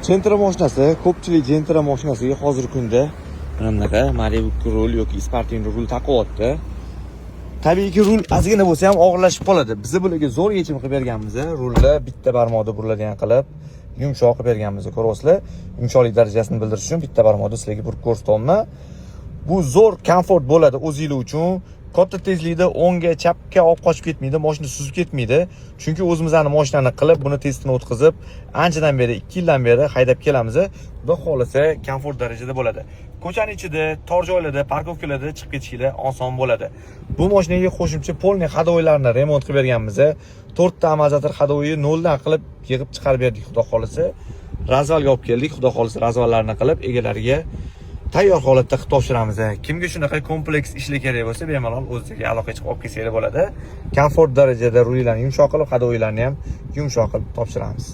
Gentra mashinasi, ko'pchilik Gentra mashinasiga hozirgi kunda mana bunaqa Malibu rul yoki Spartino rul taqyapti. Tabiiyki rul ozgina bo'lsa ham og'irlashib qoladi. Biz bularga zo'r yechim qilib berganmiz. Rulni bitta barmoqda buriladigan qilib yumshoq qilib berganmiz. Ko'ryapsizlar? Yumshoqlik darajasini bildirish uchun bitta barmoqda sizlarga burib ko'rsatyapman. Bu zo'r komfort bo'ladi o'zingiz uchun. Katta tezlikda o'ngga, chapga olib qochib ketmaydi, mashina suzib ketmaydi. Chunki o'zimizning mashinani qilib, buni testini o'tkazib, anchadan beri 2 yildan beri haydab kelamiz. Xudo xolasa, komfort darajada bo'ladi. Ko'chaning ichida, tor joylarda, parkovkalarda chiqib ketishinglar oson bo'ladi. Bu mashinaga qo'shimcha polniy hadovoylarni remont qilib berganmiz. 4 ta amortizator hadovoyi noldan qilib yig'ib chiqarib berdik, xudo xolasa. Razvalga olib keldik, xudo xolasa razvallarni qilib egalariga tayyor holatda qilib topshiramiz. Kimga shunaqa kompleks ishlar kerak bo'lsa, bemalol o'ziga aloqa qilib olib kelsanglar bo'ladi. Komfort darajada rullarni yumshoq qilib, hadovoylarni ham yumshoq qilib topshiramiz.